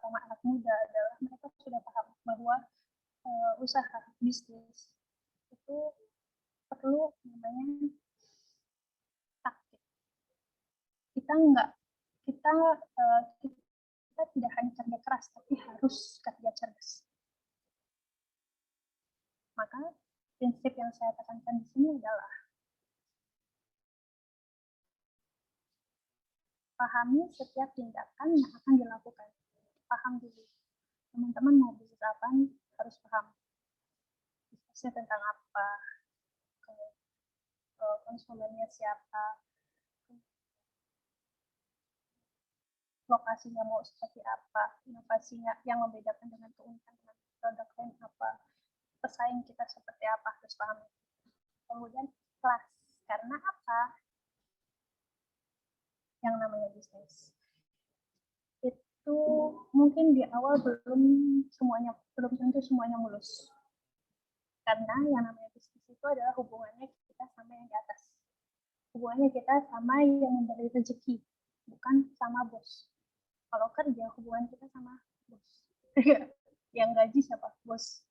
terutama anak muda adalah mereka sudah paham bahwa usaha bisnis itu perlu namanya taktik. Kita tidak hanya kerja keras, tapi harus kerja cerdas. Maka prinsip yang saya tekankan di sini adalah pahami setiap tindakan yang akan dilakukan. Paham dulu. Teman-teman mau bisnis apa harus paham. Bisnisnya tentang apa, konsumennya siapa, lokasinya mau seperti apa, inovasinya yang membedakan dengan keunikan dengan produk lain apa, pesaing kita seperti apa, harus paham. Kemudian kelas, karena apa? Yang namanya bisnis itu mungkin di awal belum tentu semuanya mulus, karena yang namanya bisnis itu adalah hubungannya kita sama yang di atas, hubungannya kita sama yang memberi rezeki, bukan sama bos. Kalau kerja hubungan kita sama bos. Yang gaji siapa? Bos.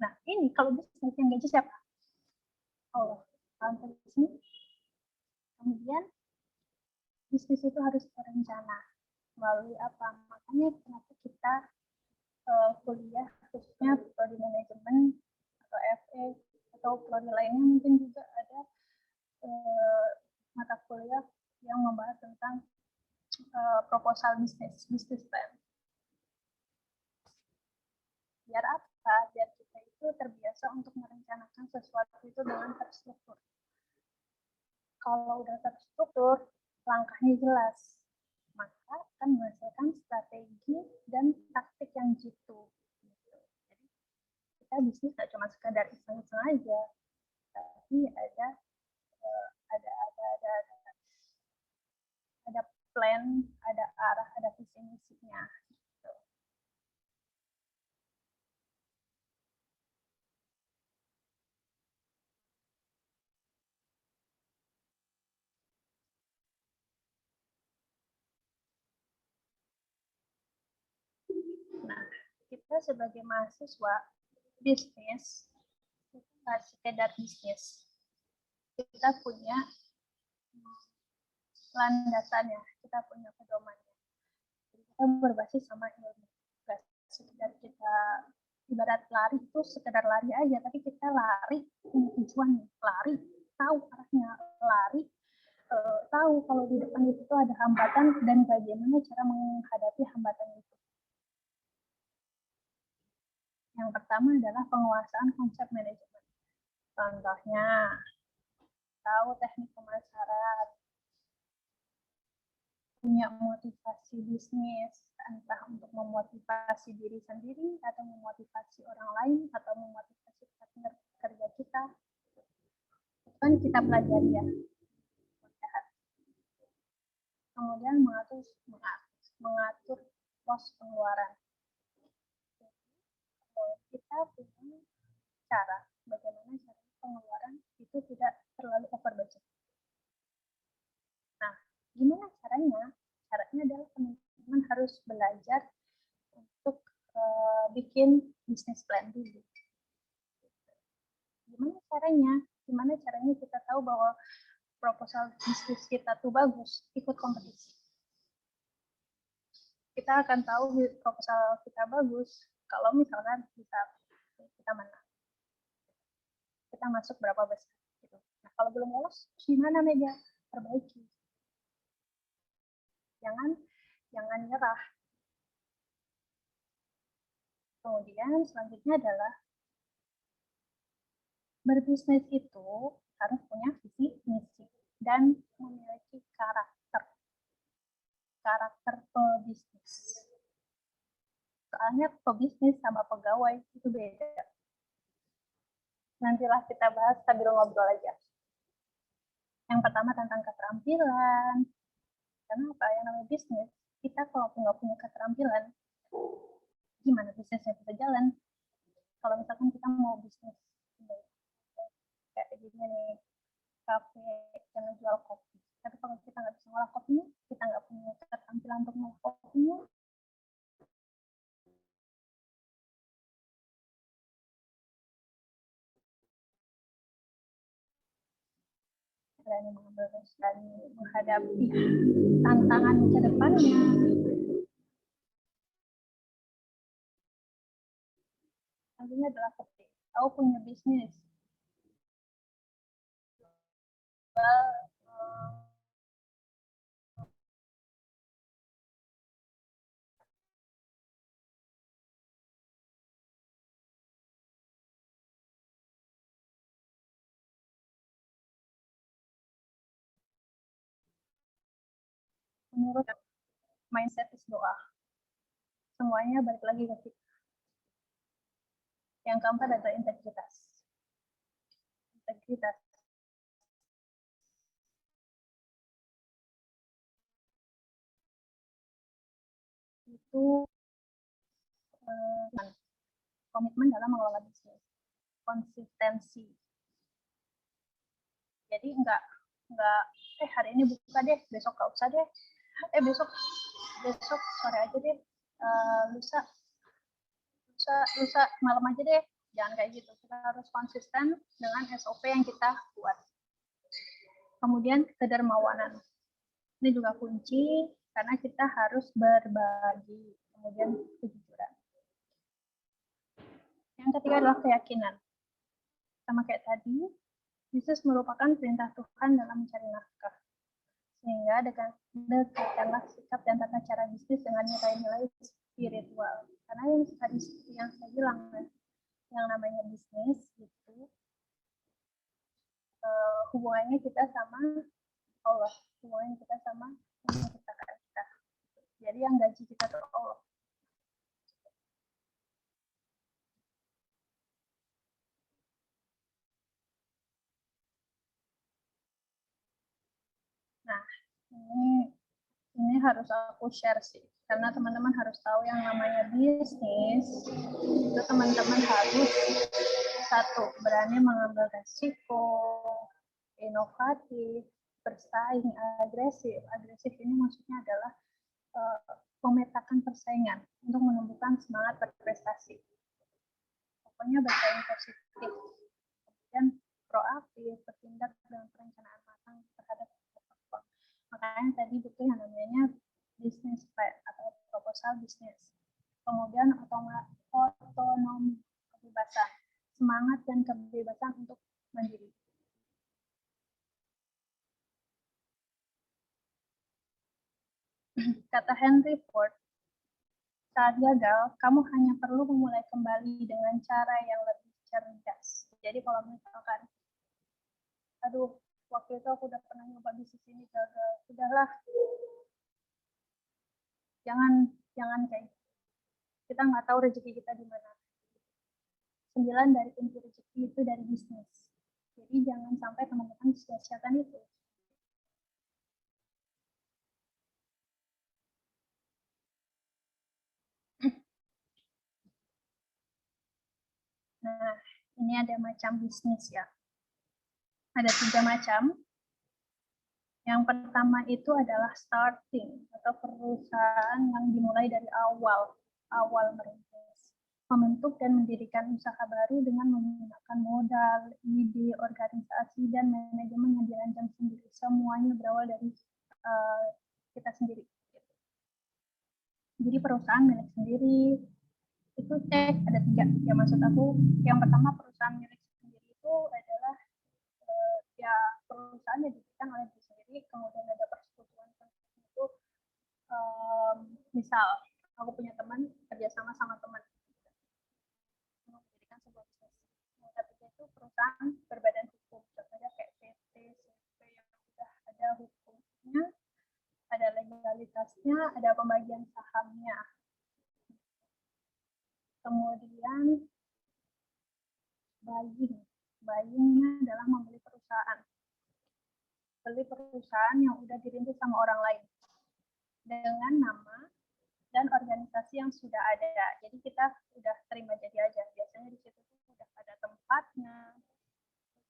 Nah ini kalau bisnis yang gaji siapa? Allah. Sampai di sini. Kemudian bisnis itu harus terencana melalui apa? Makanya kenapa kita kuliah khususnya prodi manajemen atau FE atau prodi lainnya mungkin juga ada mata kuliah yang membahas tentang proposal bisnis plan. Biar apa? Biar kita itu terbiasa untuk merencanakan sesuatu itu dengan terstruktur. Kalau udah terstruktur, langkahnya jelas, maka akan menghasilkan strategi dan taktik yang jitu. Jadi kita bisnis nggak cuma sekadar iseng-iseng aja, tapi ada plan, ada arah, ada visi misinya. Nah, kita sebagai mahasiswa bisnis itu nggak sekedar bisnis. Kita punya landasannya, kita punya pedomannya. Jadi kita berbasis sama ilmu. Gak sekedar kita ibarat lari itu sekedar lari aja, tapi kita lari punya tujuan, lari tahu arahnya, lari tahu kalau di depan itu ada hambatan dan bagaimana cara menghadapi hambatan itu. Yang pertama adalah penguasaan konsep manajemen. Contohnya, tahu teknik pemasaran, punya motivasi bisnis, entah untuk memotivasi diri sendiri, atau memotivasi orang lain, atau memotivasi partner kerja kita. Itu kan kita pelajari ya. Kemudian mengatur pos pengeluaran. Kita punya cara bagaimana cara pengeluaran itu tidak terlalu over budget. Nah, gimana caranya? Caranya adalah teman-teman harus belajar untuk bikin bisnis plan dulu. Gimana caranya? Gimana caranya kita tahu bahwa proposal bisnis kita tuh bagus? Ikut kompetisi. Kita akan tahu proposal kita bagus kalau misalkan kita menang. Kita masuk berapa besar gitu. Nah, kalau belum lolos, gimana Mega? Perbaiki. Jangan nyerah. Kemudian selanjutnya adalah berbisnis itu harus punya visi misi dan memiliki karakter pebisnis. Soalnya pebisnis sama pegawai itu beda. Nantilah kita bahas sambil ngobrol aja. Yang pertama tentang keterampilan. Kenapa? Yang namanya bisnis, kita kalau nggak punya keterampilan, gimana bisnisnya bisa jalan? Kalau misalkan kita mau bisnis kayak gini nih, kafe yang jual kopi. Tapi kalau kita nggak bisa ngolah kopinya, kita nggak punya keterampilan untuk ngolah kopinya, berani mengambil resiko, berani menghadapi tantangan ke depannya. Artinya adalah seperti aku punya bisnis, menurut mindset is doa. Semuanya balik lagi ke kita. Yang keempat adalah integritas. Integritas. Itu komitmen dalam mengelola bisnis. Konsistensi. Jadi enggak hari ini buka deh, besok nggak usah deh. Besok sore aja deh. Lusa malam aja deh. Jangan kayak gitu. Kita harus konsisten dengan SOP yang kita buat. Kemudian kedermawanan. Ini juga kunci karena kita harus berbagi. Kemudian kejujuran. Yang ketiga adalah keyakinan. Sama kayak tadi, bisnis merupakan perintah Tuhan dalam mencari nafkah. Sehingga dekatkanlah sikap dan tata cara bisnis dengan nilai-nilai spiritual. Karena yang tadi seperti yang saya bilang, yang namanya bisnis itu hubungannya kita sama Allah, hubungannya kita sama yang menciptakan kita. Jadi yang gaji kita tuh Allah. Nah, ini harus aku share sih, karena teman-teman harus tahu yang namanya bisnis itu teman-teman harus satu, berani mengambil resiko, inovatif, bersaing, agresif. Agresif ini maksudnya adalah memetakan persaingan untuk menumbuhkan semangat berprestasi. Pokoknya bersaing positif, kemudian proaktif, bertindak dengan perencanaan matang terhadap peluang. Makanya tadi butuh yang namanya business plan atau proposal bisnis. Kemudian otonomi, kebebasan, semangat dan kebebasan untuk mandiri. Kata Henry Ford, saat gagal, kamu hanya perlu memulai kembali dengan cara yang lebih cerdas. Jadi kalau misalkan, aduh, waktu itu aku udah pernah nyoba bisnis ini gagal, sudahlah, jangan kayak gitu. Kita nggak tahu rezeki kita di mana. 9 dari pintu rezeki itu dari bisnis. Jadi jangan sampai teman-teman sia-siakan itu. Nah, ini ada macam bisnis ya. Ada 3 macam. Yang pertama itu adalah starting atau perusahaan yang dimulai dari awal merintis. Membentuk dan mendirikan usaha baru dengan menggunakan modal, ide, organisasi, dan manajemen yang dirancang sendiri. Semuanya berawal dari kita sendiri. Jadi perusahaan milik sendiri, itu ada 3. Ya maksud aku, yang pertama perusahaan milik sendiri itu adalah ya perusahaan yang didirikan oleh diri sendiri, kemudian ada persekutuan itu misal aku punya teman kerjasama sama teman mendirikan sebuah bisnis. Yang ketiga itu perusahaan berbadan hukum, contohnya kayak PT, CP yang sudah ada hukumnya, ada legalitasnya, ada pembagian sahamnya. Kemudian buyingnya adalah membeli perusahaan. Beli perusahaan yang udah dirintis sama orang lain dengan nama dan organisasi yang sudah ada. Jadi kita udah terima jadi aja. Biasanya di situ udah ada tempatnya,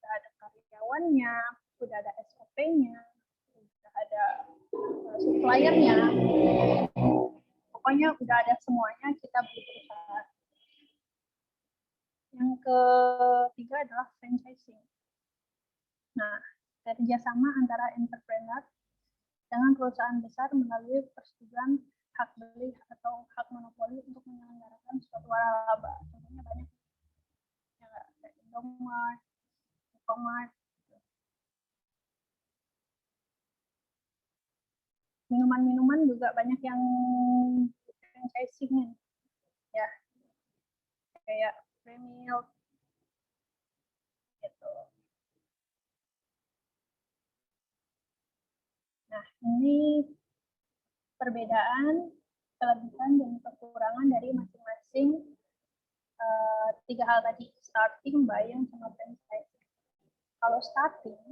udah ada karyawannya, udah ada SOP-nya, udah ada suppliernya. Pokoknya udah ada semuanya, kita beli perusahaan. Yang ketiga adalah franchising. Nah, kerjasama antara entrepreneur dengan perusahaan besar melalui persetujuan hak beli atau hak monopoli untuk menyelenggarakan suatu laba. Contohnya banyak ya, kayak Indomaret, Alfamart. Minuman-minuman juga banyak yang franchising ya, kayak Premil gitu. Nah, ini perbedaan, kelebihan dan kekurangan dari masing-masing tiga hal tadi, starting, buying, sama franchising. Kalau starting,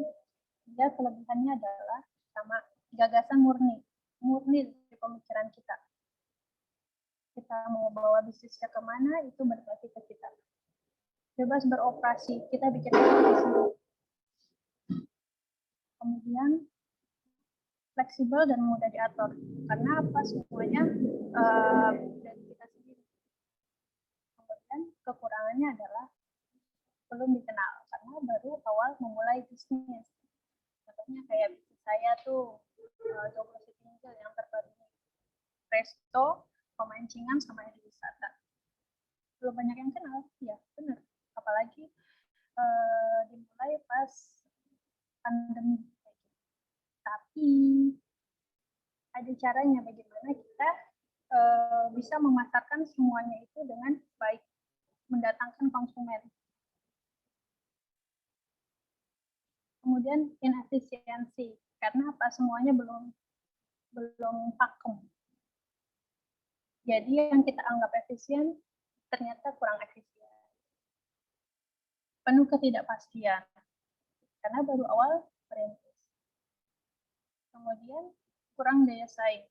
dia kelebihannya adalah sama gagasan murni dari pemikiran kita. Kita mau bawa bisnisnya kemana, itu berbagi ke kita. Bebas beroperasi, kita bikin bisnis. Kemudian fleksibel dan mudah diatur, karena apa, semuanya dari kita sendiri. Kemudian kekurangannya adalah belum dikenal, karena baru awal memulai bisnis. Contohnya kayak bisnis saya tuh, Joglo City Angel yang terbaru ini, resto, pemancingan, sama wisata. Belum banyak yang kenal, ya benar. Apalagi dimulai pas pandemi. Tapi ada caranya bagaimana kita bisa memasarkan semuanya itu dengan baik, mendatangkan konsumen. Kemudian inefisiensi, karena apa, semuanya belum pakem. Jadi yang kita anggap efisien ternyata kurang efisien. Penuh ketidakpastian, karena baru awal merintis. Kemudian kurang daya saing.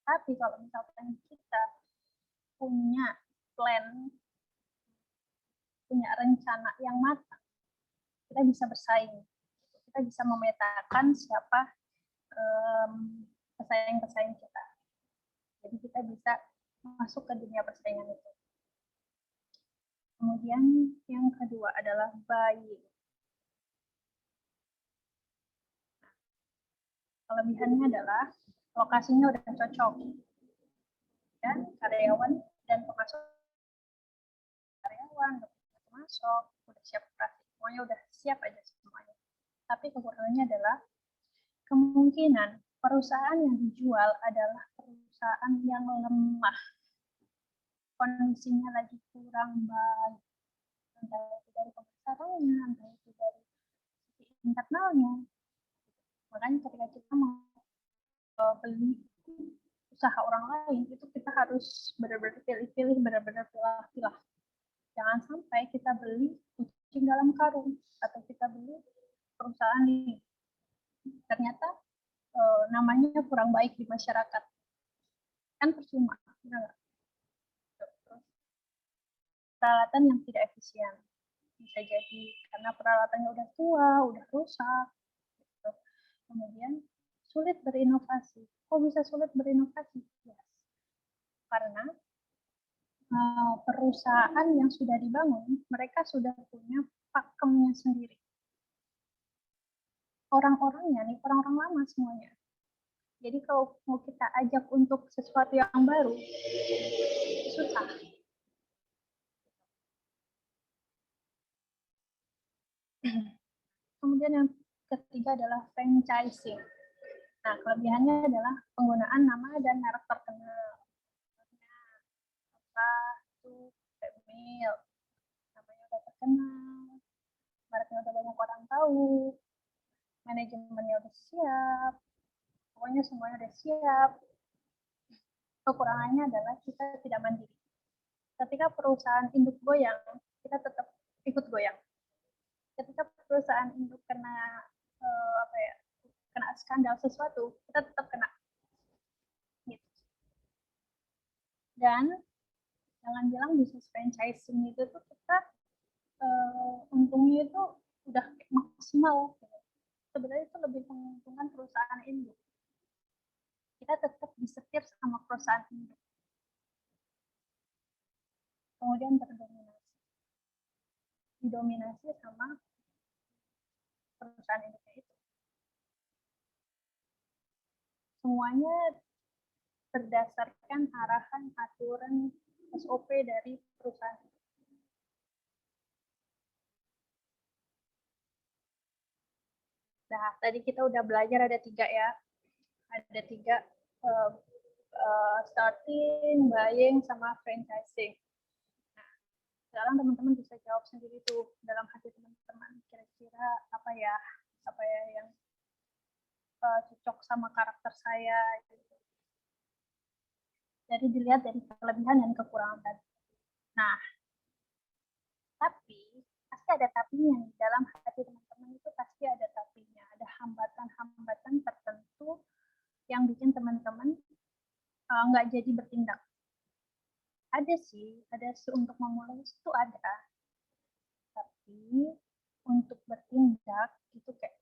Tapi kalau misalkan kita punya plan, punya rencana yang matang, kita bisa bersaing. Kita bisa memetakan siapa pesaing-pesaing kita. Jadi kita bisa masuk ke dunia persaingan itu. Kemudian yang kedua adalah buying. Kelebihannya adalah lokasinya udah cocok, dan karyawan dan pengasuh karyawan udah masuk, udah siap operasi, semuanya udah siap aja semuanya. Tapi kekurangannya adalah kemungkinan perusahaan yang dijual adalah perusahaan yang lemah, kondisinya lagi kurang baik, entah itu dari pemasarannya, entah itu dari internalnya. Makanya ketika kita mau beli usaha orang lain, itu kita harus benar-benar pilih-pilih, benar-benar pilah-pilah. Jangan sampai kita beli kucing dalam karung, atau kita beli perusahaan ini ternyata namanya kurang baik di masyarakat, kan percuma. Peralatan yang tidak efisien, bisa jadi karena peralatannya udah tua, udah rusak gitu. Kemudian sulit berinovasi. Kok bisa sulit berinovasi? Yes. Karena perusahaan yang sudah dibangun, mereka sudah punya pakemnya sendiri. Orang-orangnya nih, orang-orang lama semuanya. Jadi kalau mau kita ajak untuk sesuatu yang baru, susah. Kemudian yang ketiga adalah franchising. Nah, kelebihannya adalah penggunaan nama dan merek terkenal. Apa itu Premil, namanya udah terkenal, mereknya udah banyak orang tahu, manajemennya udah siap, pokoknya semuanya udah siap. Kekurangannya adalah kita tidak mandiri. Ketika perusahaan induk goyang, kita tetap ikut goyang. Ketika perusahaan induk kena kena skandal sesuatu, kita tetap kena. Gitu. Dan jangan bilang bisnis franchising itu tuh kita untungnya itu udah maksimal. Gitu. Sebenarnya itu lebih menguntungkan perusahaan induk. Kita tetap disetir sama perusahaan induk. Kemudian terdominasi. Didominasi sama perusahaan induknya itu. Semuanya berdasarkan arahan aturan SOP dari perusahaan. Nah, tadi kita udah belajar ada 3 ya. Ada 3, starting, buying, sama franchising. Nah, sekarang teman-teman bisa jawab sendiri tuh dalam hati teman-teman. Kira-kira apa ya yang cocok sama karakter saya. Gitu. Jadi dilihat dari kelebihan dan kekurangan tadi. Nah, tapi pasti ada tapinya nih. Dalam hati teman-teman itu pasti ada tapinya. Ada hambatan-hambatan tertentu yang bikin teman-teman nggak jadi bertindak. Ada sih untuk memulai itu ada. Tapi untuk bertindak itu kayak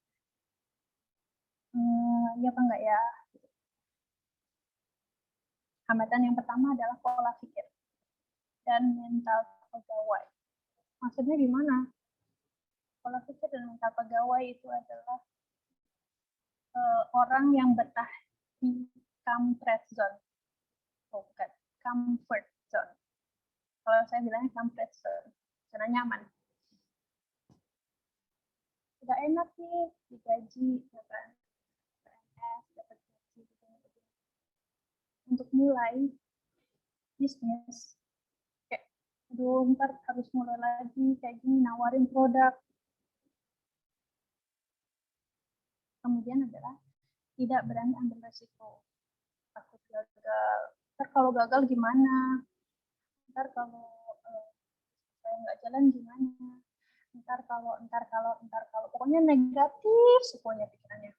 ya apa enggak ya. Hambatan yang pertama adalah pola pikir dan mental pegawai. Maksudnya gimana? Pola pikir dan mental pegawai itu adalah orang yang betah di comfort zone, bukan comfort zone. Kalau saya bilangnya comfort zone, zona nyaman. Udah enak nih, digaji, kan? PNS, dapat gaji, gitu. Untuk mulai bisnis, kayak, aduh, ntar harus mulai lagi, kayak gini, nawarin produk. Kemudian adalah tidak berani ambil resiko. Takut gagal. Ntar kalau gagal gimana? Ntar kalau saya nggak jalan gimana? Ntar kalau. Pokoknya negatif semuanya pikirannya.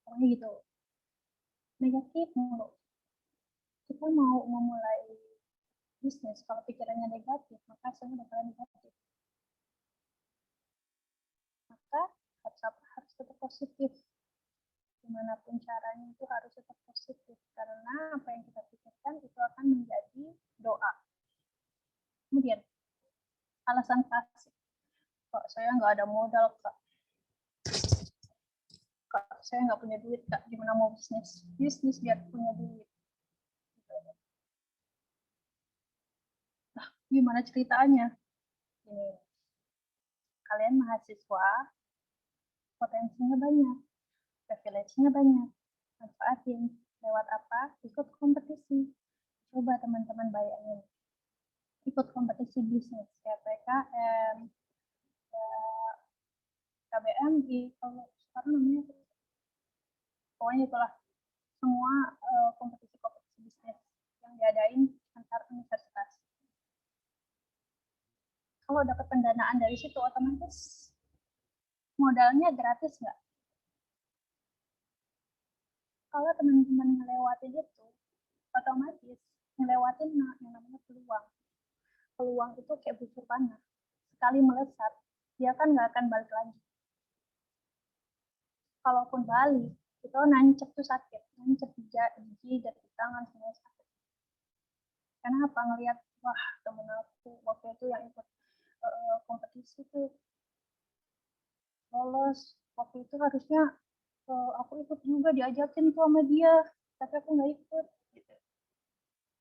Pokoknya gitu. Negatif mulu. Kita mau memulai bisnis, kalau pikirannya negatif, maka hasilnya bakalan negatif. Maka harus tetap positif. Dimanapun caranya itu harus tetap positif. Karena apa yang kita pikirkan itu akan menjadi doa. Kemudian, alasan klasik. Kok saya nggak ada modal, Kak. Kak, saya nggak punya duit, Kak. Gimana mau bisnis? Bisnis biar punya duit. Nah, gimana ceritanya? Ini, kalian mahasiswa, potensinya banyak, privilege-nya banyak. Manfaatin. Lewat apa? Ikut kompetisi. Coba teman-teman bayangin. Ikut kompetisi bisnis, kayak PKM, KBMI, kalau sekarang namanya pokoknya itulah semua kompetisi-kompetisi bisnis yang diadain antar universitas. Kalau dapat pendanaan dari situ, otomatis modalnya gratis nggak? Kalau teman-teman ngelewatin itu, otomatis ngelewatin yang namanya peluang. Peluang itu kayak busur panah. Sekali melesat, dia kan nggak akan balik lagi. Kalaupun balik, itu nancep tuh sakit. Nancep di gigi, dari tangan, semua sakit. Karena apa? Ngelihat, wah temen aku waktu itu yang ikut kompetisi tuh lolos. Waktu itu harusnya aku ikut juga, diajakin tuh sama dia, tapi aku nggak ikut. Gitu.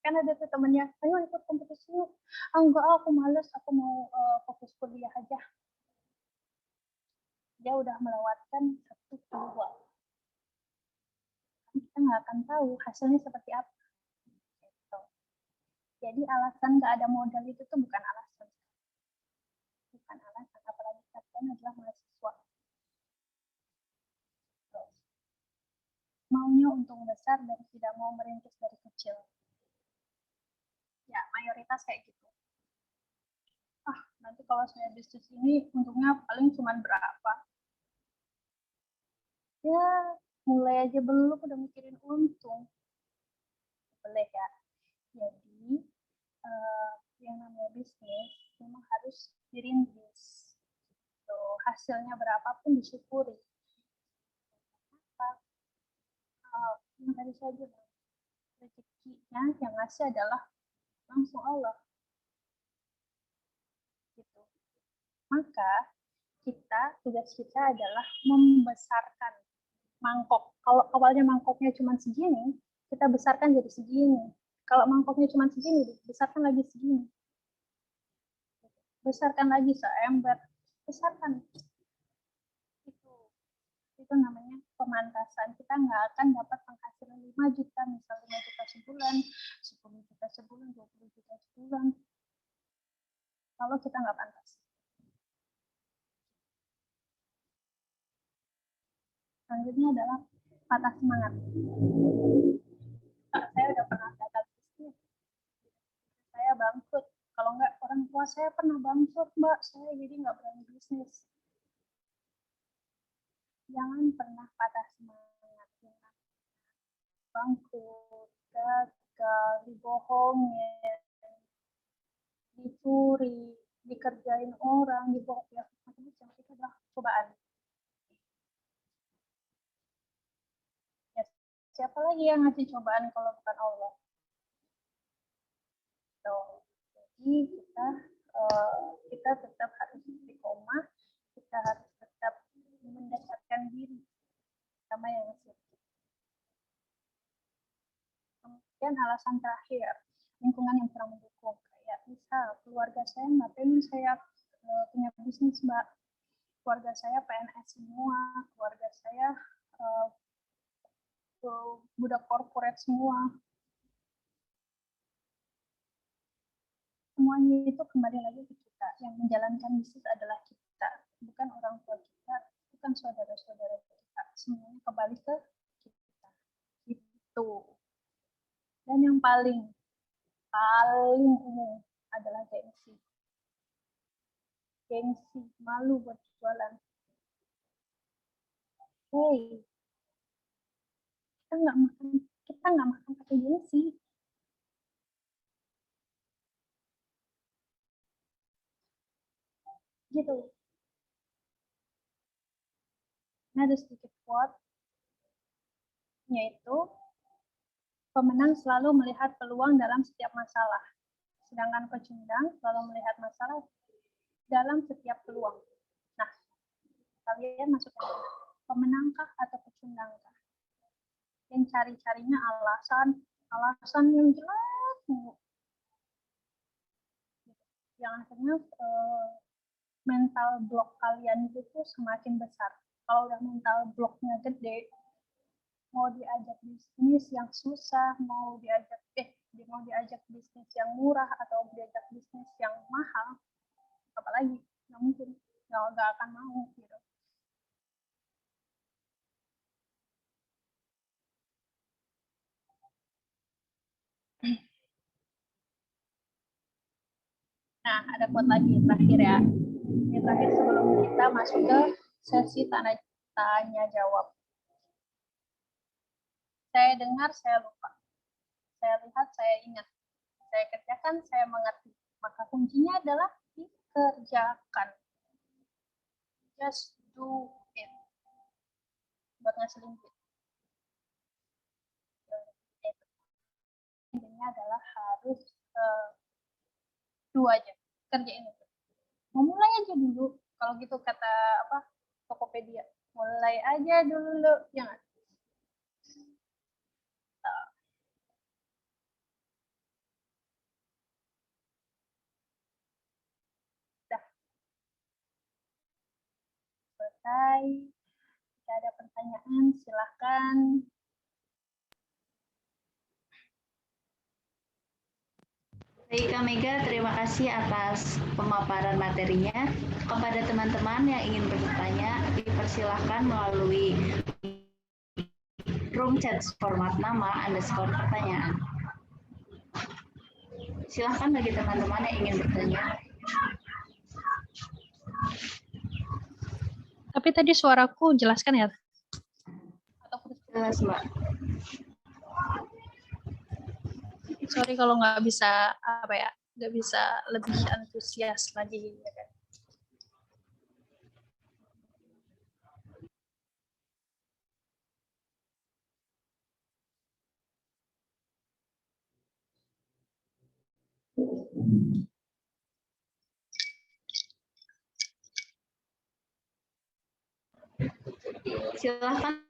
Kan ada tuh temennya, ayo ikut kompetisi yuk. Enggak, aku males, aku mau fokus kuliah aja. Dia udah melewatkan satu peluang. Kita nggak akan tahu hasilnya seperti apa. Gitu. Jadi alasan nggak ada modal itu tuh bukan alasan. Bukan alasan, apalagi kalian adalah mahasiswa. Maunya untung besar dan tidak mau merintis dari kecil. Ya, mayoritas kayak gitu. Nanti kalau saya bisnis ini untungnya paling cuma berapa? Ya, mulai aja belum udah mikirin untung. Boleh ya. Jadi, yang namanya bisnis memang harus dirintis. Hasilnya berapapun disyukuri. Yang tadi saya bilang, rezekinya yang ngasih adalah langsung Allah. Gitu. Maka tugas kita adalah membesarkan mangkok. Kalau awalnya mangkoknya cuma segini, kita besarkan jadi segini. Kalau mangkoknya cuma segini, besarkan lagi segini. Besarkan lagi seember, besarkan. Itu namanya pemantasan. Kita nggak akan dapat penghasilan 5 juta, misal 5 juta sebulan, 10 juta sebulan, 20 juta sebulan. Kalau kita nggak pantas. Selanjutnya adalah patah semangat. Saya udah pernah gagal bisnis. Saya bangkrut. Kalau nggak, orang tua saya pernah bangkrut, Mbak. Saya jadi nggak berani bisnis. Jangan pernah patah semangat. Bangkrut, gagal, dibohongin, dicuri, dikerjain orang, dibohong, ya macam-macam. Itu adalah cobaan. Ya, siapa lagi yang ngasih cobaan kalau bukan Allah? Jadi kita tetap harus istiqomah, kita harus tetap mendekatkan diri sama yang ngasih. Kemudian alasan terakhir, lingkungan yang kurang mendukung. Kayak misal keluarga saya nggak pengen saya punya bisnis, Mbak. Keluarga saya PNS semua, keluarga saya budak korporat semua. Semuanya itu kembali lagi ke kita. Yang menjalankan bisnis adalah kita, bukan orang tua kita, bukan saudara-saudara kita. Semuanya kembali ke kita. Gitu. Dan yang paling umum adalah gengsi. Gengsi, malu buat jualan. Hey, kita nggak makan pakai gengsi. Gitu. Nah, ada sedikit quote, yaitu pemenang selalu melihat peluang dalam setiap masalah, sedangkan pecundang selalu melihat masalah dalam setiap peluang. Nah, kalian masukkan pemenangkah atau pecundangkah? Yang cari-carinya alasan yang jelas, yang akhirnya mental block kalian itu semakin besar. Kalau udah mental blocknya gede, mau diajak bisnis yang susah, mau diajak bisnis yang murah atau diajak bisnis yang mahal, apalagi nggak mungkin, nggak akan mau gitu. Nah, ada quote lagi terakhir ya. Ini terakhir sebelum kita masuk ke sesi tanya jawab. Saya dengar, saya lupa. Saya lihat, saya ingat. Saya kerjakan, saya mengerti. Maka kuncinya adalah dikerjakan. Just do it. Buat ngasilin duit. Intinya adalah harus do aja. Kerjain itu. Memulai aja dulu. Kalau gitu kata Tokopedia. Mulai aja dulu. Jangan. Dah. Selesai. Jika ada pertanyaan, silahkan. Baik, Kak Mega, terima kasih atas pemaparan materinya. Kepada teman-teman yang ingin bertanya, dipersilahkan melalui room chat format nama _ pertanyaan. Silahkan bagi teman-teman yang ingin bertanya. Tapi tadi suaraku jelaskan ya? Jelas, Mbak. Sorry kalau nggak bisa nggak bisa lebih antusias lagi. Ya kan? Silakan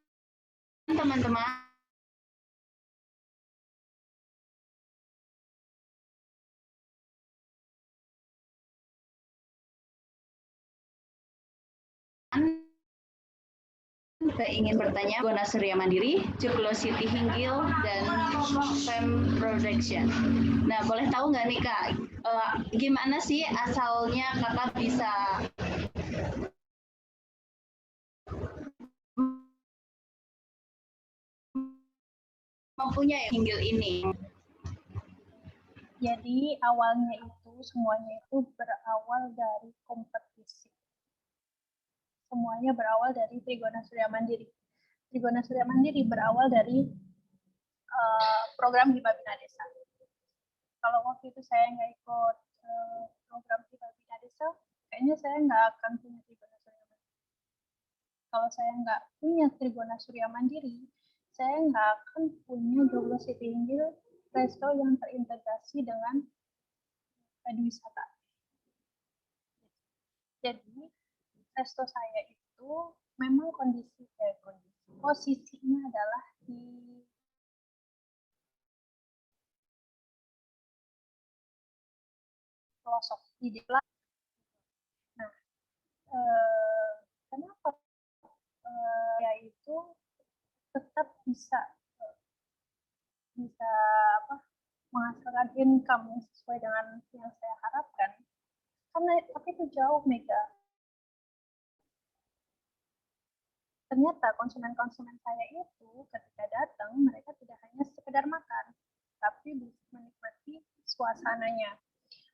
teman-teman. Saya ingin bertanya, Gona Surya Mandiri, Joglo City Hinggil, dan Fem Production. Nah, boleh tahu nggak nih Kak, gimana sih asalnya Kakak bisa mempunyai Hinggil ini? Jadi awalnya itu semuanya itu berawal dari kompetisi. Semuanya berawal dari Trigona Surya Mandiri. Trigona Surya Mandiri berawal dari program Hibah Bina Desa. Kalau waktu itu saya nggak ikut program Hibah Bina Desa, kayaknya saya nggak akan punya Trigona Surya Mandiri. Kalau saya nggak punya Trigona Surya Mandiri, saya nggak akan punya Joglo City Hinggil resto yang terintegrasi dengan pariwisata. Jadi resto saya itu memang posisinya adalah di pelosok di depan. Nah, kenapa ya itu tetap bisa menghasilkan income yang sesuai dengan yang saya harapkan? Karena tapi itu jauh, Mega. Ternyata konsumen-konsumen saya itu ketika datang, mereka tidak hanya sekedar makan, tapi menikmati suasananya.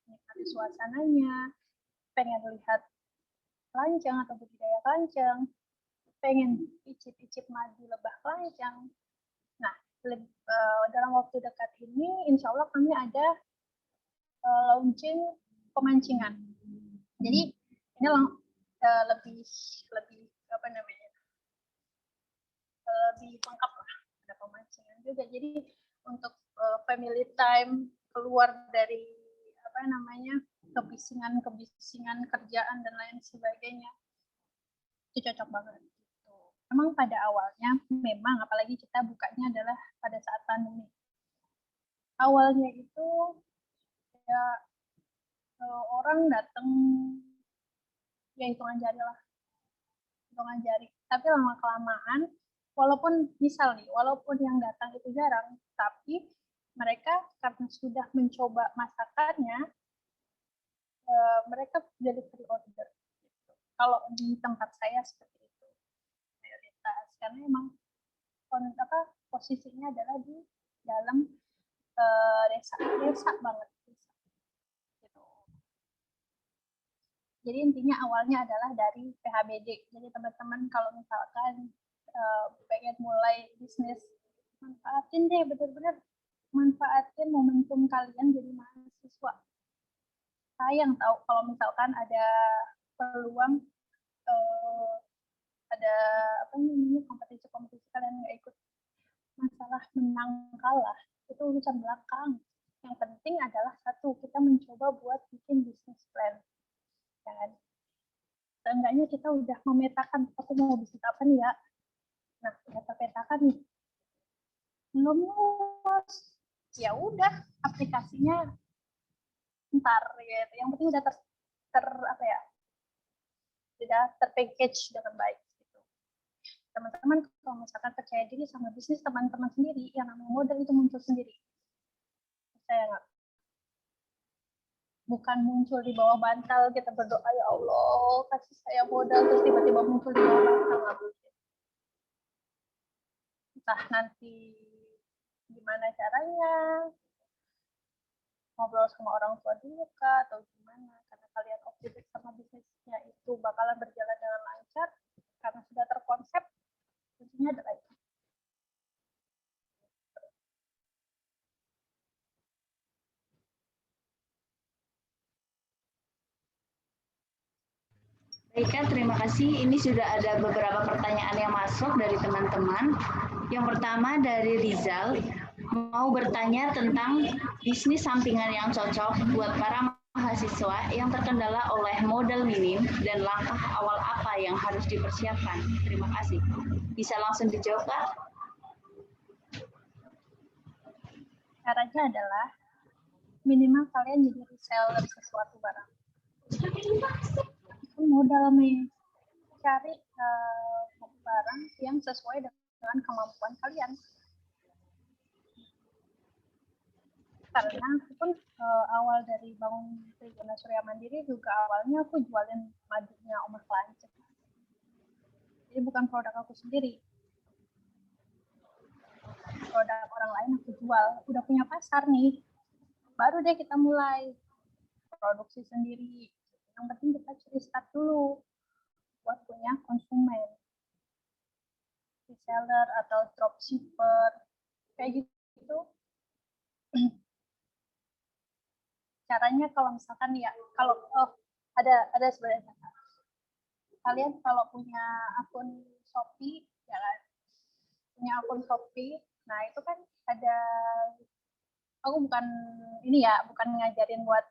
Menikmati suasananya, pengen lihat lancang atau budidaya lancang, pengen icip-icip madu lebah lancang. Nah, dalam waktu dekat ini, insya Allah kami ada launching pemancingan. Jadi ini lebih apa namanya? Lebih lengkap lah, ada pemancingan juga. Jadi untuk family time, keluar dari apa namanya kebisingan kerjaan dan lain sebagainya, itu cocok banget gitu. Emang pada awalnya memang apalagi kita bukanya adalah pada saat pandemi, awalnya itu ya orang datang ya hitungan jari, tapi lama kelamaan walaupun yang datang itu jarang, tapi mereka karena sudah mencoba masakannya, mereka delivery order. Kalau di tempat saya seperti itu mayoritas, karena emang posisinya adalah di dalam desa banget. Gitu. Jadi intinya awalnya adalah dari PHBD. Jadi teman-teman kalau misalkan pengen mulai bisnis, manfaatin deh, benar-benar manfaatin momentum kalian jadi mahasiswa. Sayang tahu kalau misalkan ada peluang ada apa namanya kompetisi kalian nggak ikut. Masalah menang kalah itu urusan belakang. Yang penting adalah satu, kita mencoba buat bikin bisnis plan, kan? Seenggaknya kita udah memetakan aku mau bisnis apa nih ya. Nah, udah terpetakan nih, belum luas, ya udah aplikasinya ntar gitu. Yang penting udah sudah terpackage dengan baik gitu. Teman-teman kalau misalkan percaya diri sama bisnis teman-teman sendiri, yang namanya modal itu muncul sendiri. Saya nggak, bukan muncul di bawah bantal kita berdoa ya Allah kasih saya modal terus tiba-tiba muncul di bawah bantal, nggak mungkin. Entah nanti gimana caranya, ngobrol sama orang tua dulu kah atau gimana, karena kalian optimis sama bisnisnya itu bakalan berjalan dengan lancar karena sudah terkonsep. Kuncinya adalah itu. Baik, terima kasih. Ini sudah ada beberapa pertanyaan yang masuk dari teman-teman. Yang pertama dari Rizal. mau bertanya tentang bisnis sampingan yang cocok buat para mahasiswa yang terkendala oleh modal minim dan langkah awal apa yang harus dipersiapkan. Terima kasih. Bisa langsung dijawab, Kak? Caranya adalah minimal kalian jadi reseller sesuatu barang. Itu modal nih, cari barang yang sesuai dengan kemampuan kalian. Karena aku pun awal dari bangun Trigona Surya Mandiri juga awalnya aku jualin madunya Omah Kelanjeng. Jadi bukan produk aku sendiri. Produk orang lain aku jual. Udah punya pasar nih. Baru deh kita mulai produksi sendiri. Yang penting kita cari start dulu buat punya konsumen. Reseller atau dropshipper. Kayak gitu. Caranya kalau misalkan ya, kalau ada sebenarnya kalian kalau punya akun Shopee ya kan, punya akun Shopee, nah itu kan ada, aku bukan ini ya, bukan ngajarin buat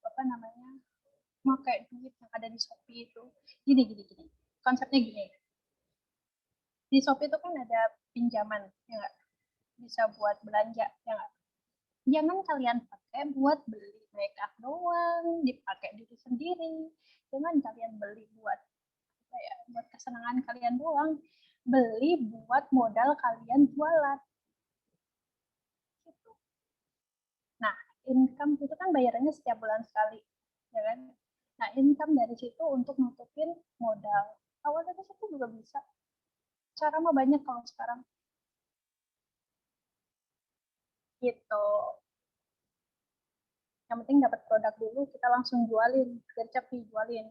apa namanya, pakai duit yang ada di Shopee itu. Gini konsepnya gini, di Shopee itu kan ada pinjaman ya nggak, bisa buat belanja ya nggak. Jangan kalian pakai buat beli makeup doang, dipakai diri sendiri. Jangan kalian beli buat buat kesenangan kalian doang. Beli buat modal kalian jualan. Gitu. Nah, income itu kan bayarannya setiap bulan sekali, ya kan? Nah, income dari situ untuk nutupin modal. Awal dari situ juga bisa. Cara mah banyak kalau sekarang. Gitu. Yang penting dapat produk dulu, kita langsung jualin, gercep nih, jualin.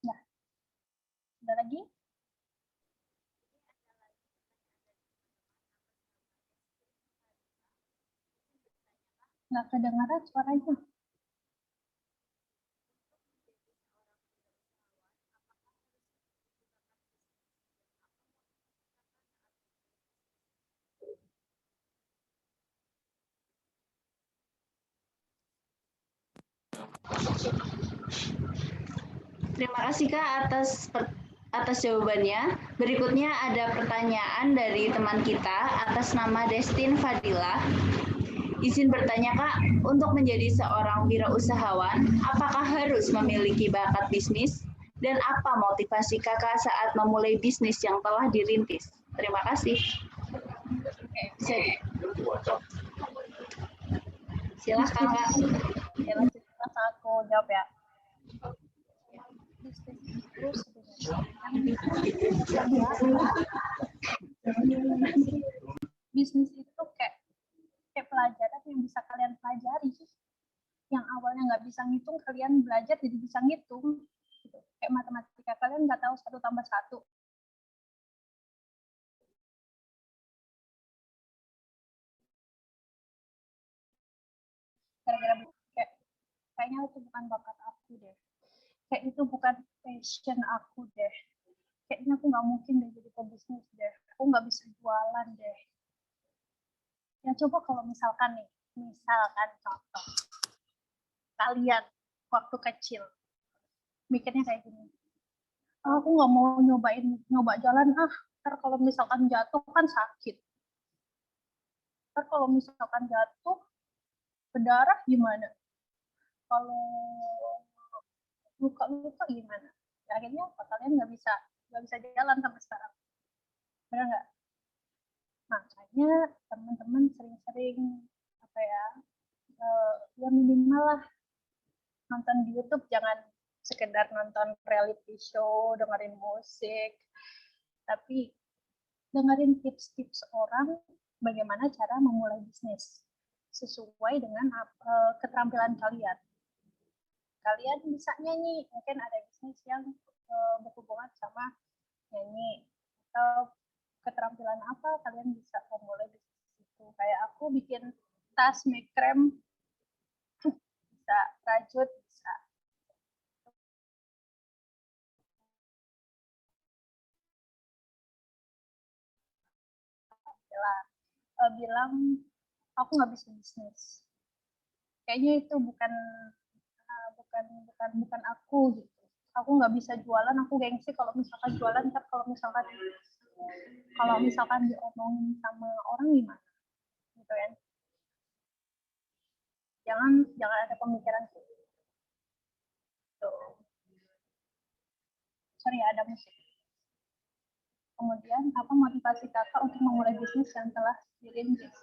Nah, ada lagi? Nggak kedengaran suaranya. Terima kasih Kak atas jawabannya. Berikutnya ada pertanyaan dari teman kita atas nama Destin Fadila. Izin bertanya Kak, untuk menjadi seorang wirausahawan, apakah harus memiliki bakat bisnis? Dan apa motivasi Kakak saat memulai bisnis yang telah dirintis? Terima kasih. Silahkan Kak. Ya, lanjut aku jawab ya. Bisnis itu sebenarnya bisnis itu kayak pelajaran yang bisa kalian pelajari. Yang awalnya nggak bisa ngitung, kalian belajar jadi bisa ngitung. Gitu. Kayak matematika, kalian nggak tahu 1 tambah 1. Gara-gara kayaknya itu bukan bakat aku deh. Kayak itu bukan passion aku deh. Kayaknya aku nggak mungkin deh jadi pebisnis deh. Aku nggak bisa jualan deh. Ya coba kalau misalkan contoh, kalian waktu kecil mikirnya kayak gini, aku nggak mau nyoba jalan, ntar kalau misalkan jatuh kan sakit, ntar kalau misalkan jatuh berdarah gimana, kalau luka gimana, ya, akhirnya kalian nggak bisa jalan sampai sekarang, benar nggak? Makanya teman-teman sering-sering apa ya, ya minimal lah nonton di YouTube, jangan sekedar nonton reality show, dengerin musik, tapi dengerin tips-tips orang bagaimana cara memulai bisnis sesuai dengan keterampilan kalian. Kalian bisa nyanyi, mungkin ada bisnis yang berhubungan sama nyanyi, atau keterampilan apa kalian bisa memulai bisnis itu. Kayak aku bikin tas make krem, bisa rajut, bisa bilang aku nggak bisa bisnis, kayaknya itu bukan aku gitu. Aku nggak bisa jualan, aku gengsi kalau misalkan jualan, ntar kalau misalkan diomongin sama orang gimana gitu kan. Jangan ada pemikiran gitu. Sorry, ada musik. Kemudian apa motivasi kakak untuk memulai bisnis yang telah dirintis?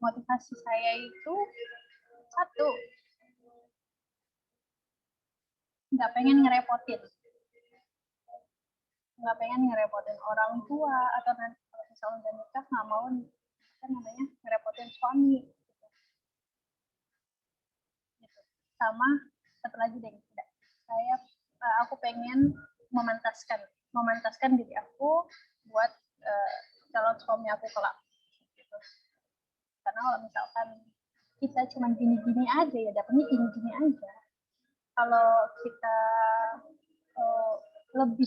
Motivasi saya itu satu, nggak pengen ngerepotin orang tua, atau nanti kalau misalnya udah nikah nggak mau ngerepotin suami gitu. Sama satu lagi deh, aku pengen memantaskan diri aku buat calon suami aku kelak gitu. Karena kalau misalkan kita cuma gini-gini aja, ya dapetnya gini-gini aja. Kalau kita lebih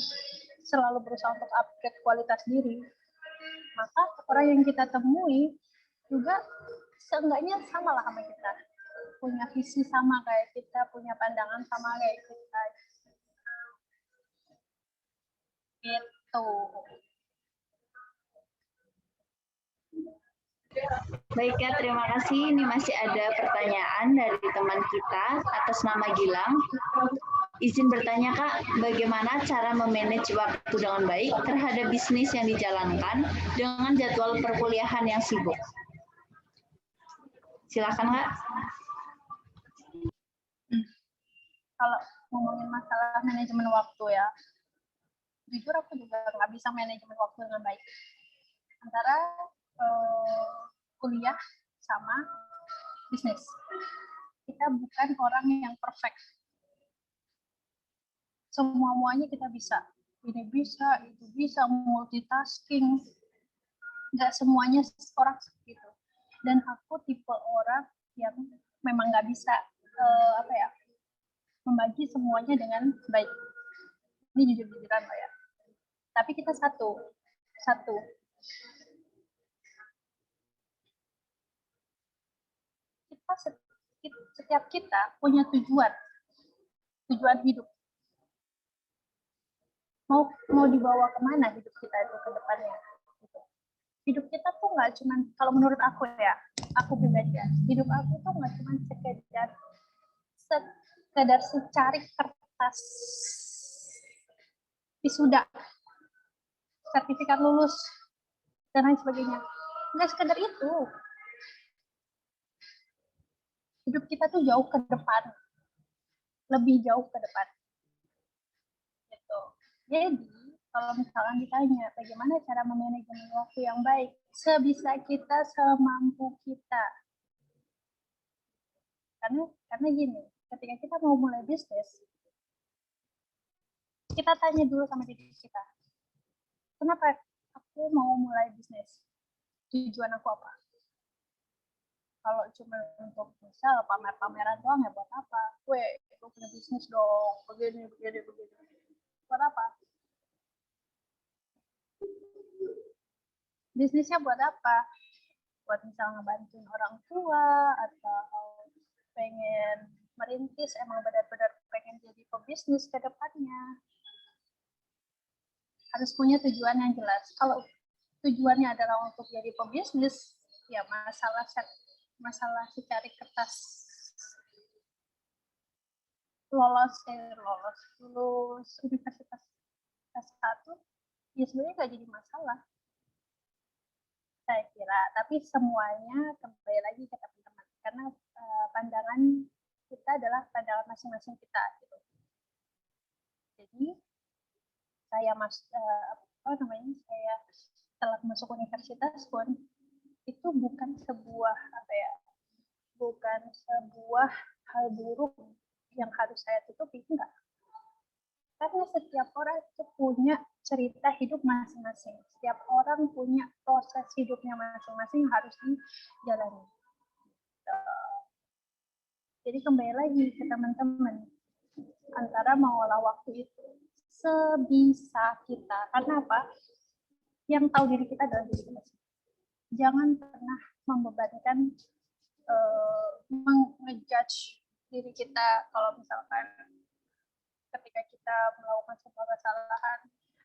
selalu berusaha untuk upgrade kualitas diri, maka orang yang kita temui juga seenggaknya sama lah sama kita, punya visi sama kayak kita, punya pandangan sama kayak kita gitu. Baik ya, terima kasih. Ini masih ada pertanyaan dari teman kita atas nama Gilang. Izin bertanya Kak, bagaimana cara memanage waktu dengan baik terhadap bisnis yang dijalankan dengan jadwal perkuliahan yang sibuk? Silakan Kak. Kalau ngomongin masalah manajemen waktu ya, jujur aku juga nggak bisa manajemen waktu dengan baik. Antara kuliah sama bisnis. Kita bukan orang yang perfect. Semua-muanya kita bisa. Ini bisa, itu bisa, multitasking. Nggak semuanya orang seperti itu. Dan aku tipe orang yang memang nggak bisa membagi semuanya dengan baik. Ini jujur-jujuran loh ya. Tapi kita satu. Setiap kita punya tujuan hidup. Mau dibawa kemana hidup kita itu ke depannya. Hidup kita tuh nggak cuma, kalau menurut aku ya, aku pribadi ya, hidup aku tuh nggak cuma sekedar secari kertas wisuda, sertifikat lulus, dan lain sebagainya. Nggak sekedar itu. Hidup kita tuh jauh ke depan, lebih jauh ke depan. Gitu. Jadi, kalau misalkan ditanya bagaimana cara memanajemen waktu yang baik, sebisa kita, semampu kita. Karena gini, ketika kita mau mulai bisnis, kita tanya dulu sama diri kita, kenapa aku mau mulai bisnis? Tujuan aku apa? Kalau cuma untuk misal pamer-pameran doang ya buat apa? Gue punya bisnis dong, begini. Buat apa? Bisnisnya buat apa? Buat misalnya ngebantuin orang tua, atau pengen merintis, emang benar-benar pengen jadi pebisnis ke depannya. Harus punya tujuan yang jelas. Kalau tujuannya adalah untuk jadi pebisnis, ya masalah secari kertas lulus universitas S1, ya sebenarnya nggak jadi masalah, saya kira. Tapi semuanya kembali lagi ke teman-teman, karena pandangan kita adalah pandangan masing-masing kita gitu. Jadi saya saya setelah masuk universitas pun itu bukan sebuah hal buruk yang harus saya tutupi, enggak. Karena setiap orang itu punya cerita hidup masing-masing. Setiap orang punya proses hidupnya masing-masing yang harus dijalani. Jadi kembali lagi ke teman-teman, antara mengolah waktu itu sebisa kita. Karena apa? Yang tahu diri kita adalah diri kita. jangan pernah membebankan mengejudge diri kita kalau misalkan ketika kita melakukan sebuah kesalahan,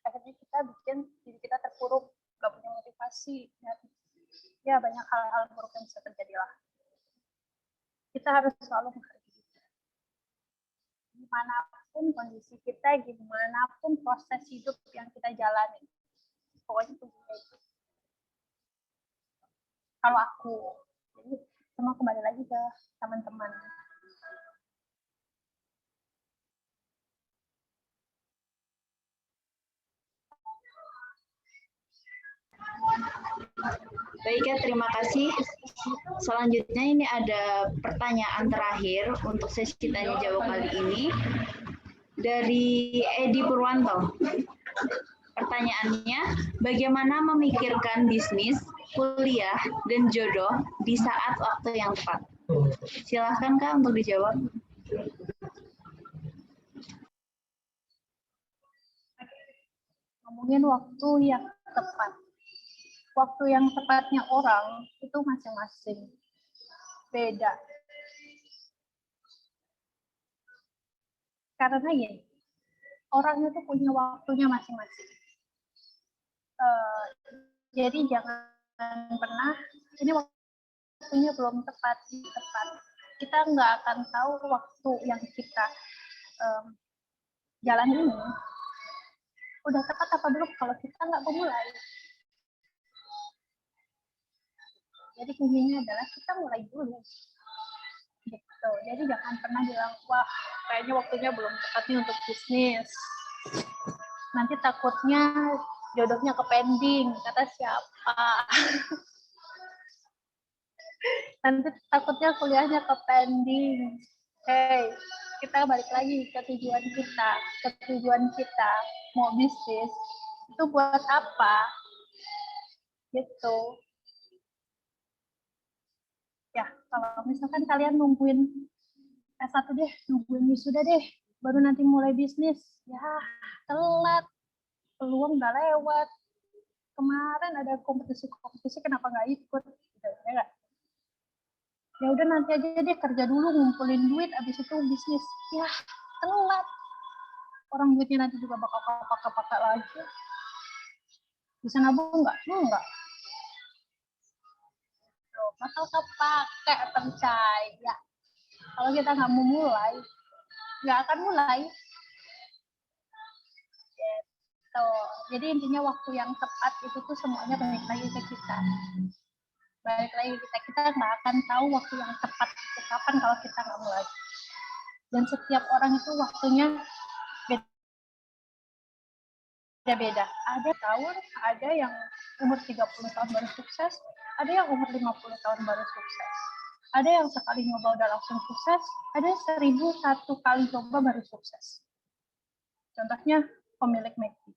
akhirnya kita bikin diri kita terpuruk, gak punya motivasi, dan ya banyak hal-hal buruk yang bisa terjadi lah. Kita harus selalu menghargai diri. Dimanapun kondisi kita, gimana pun proses hidup yang kita jalani, pokoknya itu. Kalau aku, jadi semua kembali lagi ke teman-teman. Baik ya, terima kasih. Selanjutnya ini ada pertanyaan terakhir untuk sesi tanya jawab kali ini dari Edi Purwanto. Pertanyaannya, bagaimana memikirkan bisnis, kuliah, dan jodoh di saat waktu yang tepat? Silahkan Kak untuk dijawab. Ngomongin waktu yang tepat. Waktu yang tepatnya orang itu masing-masing beda. Karena gini, orang itu punya waktunya masing-masing. Jadi jangan pernah, ini waktunya belum tepat. Kita nggak akan tahu waktu yang kita jalan ini udah tepat apa belum kalau kita nggak memulai. Jadi kuncinya adalah kita mulai dulu. Gitu. Jadi jangan pernah bilang, wah kayaknya waktunya belum tepat nih untuk bisnis. Nanti takutnya jodohnya ke pending, kata siapa. Nanti takutnya kuliahnya ke pending. Hey, kita balik lagi ke tujuan kita. Kita mau bisnis, itu buat apa? Gitu. Ya, kalau misalkan kalian nungguin S1 deh, nungguin wisuda deh, baru nanti mulai bisnis, ya telat, peluang udah lewat. Kemarin ada kompetisi kenapa nggak ikut? Ya udah nanti aja deh kerja dulu, ngumpulin duit, abis itu bisnis. Ya telat. Orang duitnya nanti juga bakal pakai lagi. Bisa nabung nggak? Enggak. Bakal kepake, percaya. Kalau kita nggak mau mulai, nggak akan mulai. Gitu. Jadi intinya waktu yang tepat itu tuh semuanya balik lagi ke kita. Balik lagi kita nggak akan tahu waktu yang tepat itu kapan kalau kita nggak mulai. Dan setiap orang itu waktunya beda-beda. Ada tahun, ada yang umur 30 tahun baru sukses, ada yang umur 50 tahun baru sukses. Ada yang sekali nyoba udah langsung sukses, ada 1001 kali coba baru sukses. Contohnya pemilik McD.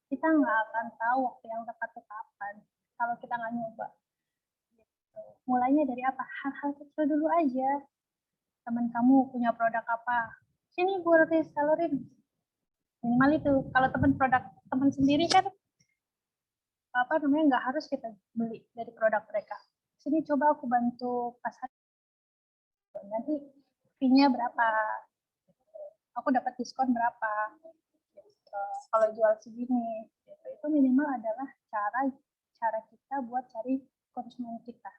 Kita nggak akan tahu waktu yang tepat itu kapan kalau kita nggak nyoba. Gitu. Mulainya dari apa? Hal-hal kecil dulu aja. Teman kamu punya produk apa? Sini gue resellerin. Minimal itu. Kalau teman sendiri kan nggak harus kita beli dari produk mereka. Sini coba aku bantu pasar. Nanti fee-nya berapa? Aku dapat diskon berapa? Kalau jual segini, itu minimal adalah cara kita buat cari konsumen kita.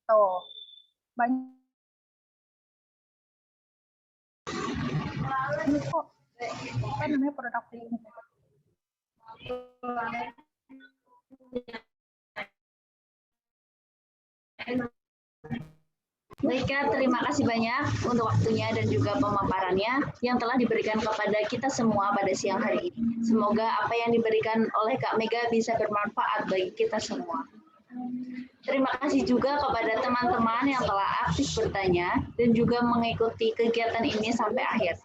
Tuh, banyak. Ini kok apa namanya produk pilihan. Baik, terima kasih banyak untuk waktunya dan juga pemaparannya yang telah diberikan kepada kita semua pada siang hari ini. Semoga apa yang diberikan oleh Kak Mega bisa bermanfaat bagi kita semua. Terima kasih juga kepada teman-teman yang telah aktif bertanya dan juga mengikuti kegiatan ini sampai akhir.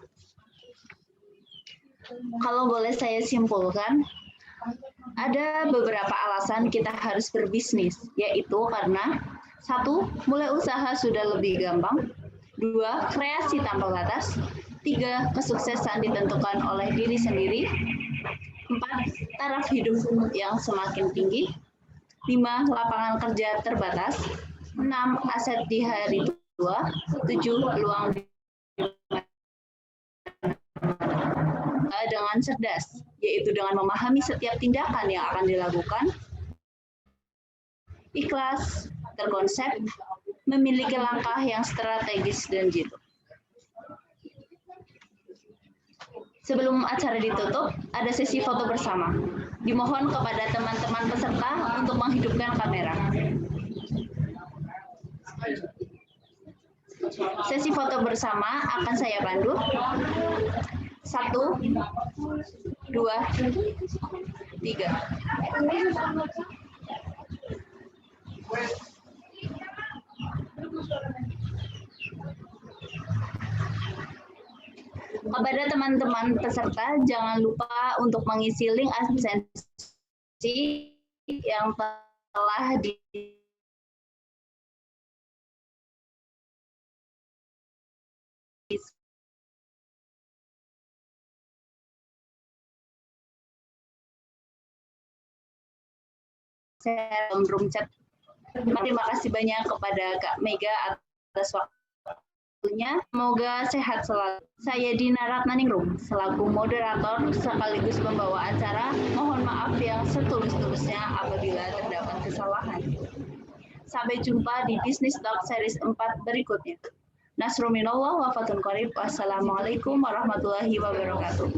Kalau boleh saya simpulkan, ada beberapa alasan kita harus berbisnis, yaitu karena 1. Mulai usaha sudah lebih gampang. 2. Kreasi tanpa batas. 3. Kesuksesan ditentukan oleh diri sendiri. 4. taraf hidup yang semakin tinggi. 5. Lapangan kerja terbatas. 6. Aset di hari tua. 7. Peluang dengan cerdas, yaitu dengan memahami setiap tindakan yang akan dilakukan. Ikhlas, terkonsep, memiliki langkah yang strategis dan jitu. Sebelum acara ditutup, ada sesi foto bersama. Dimohon kepada teman-teman peserta untuk menghidupkan kamera. Sesi foto bersama akan saya pandu. 1, 2, 3. Kepada teman-teman peserta, jangan lupa untuk mengisi link absensi yang telah dalam room chat. Terima kasih banyak kepada Kak Mega atas waktunya. Semoga sehat selalu. Saya Dina Ratnaningrum selaku moderator sekaligus pembawa acara. Mohon maaf yang setulus-tulusnya apabila terdapat kesalahan. Sampai jumpa di Business Talk Series 4 berikutnya. Nasruminallah wa fatun qarib. Wassalamualaikum warahmatullahi wabarakatuh.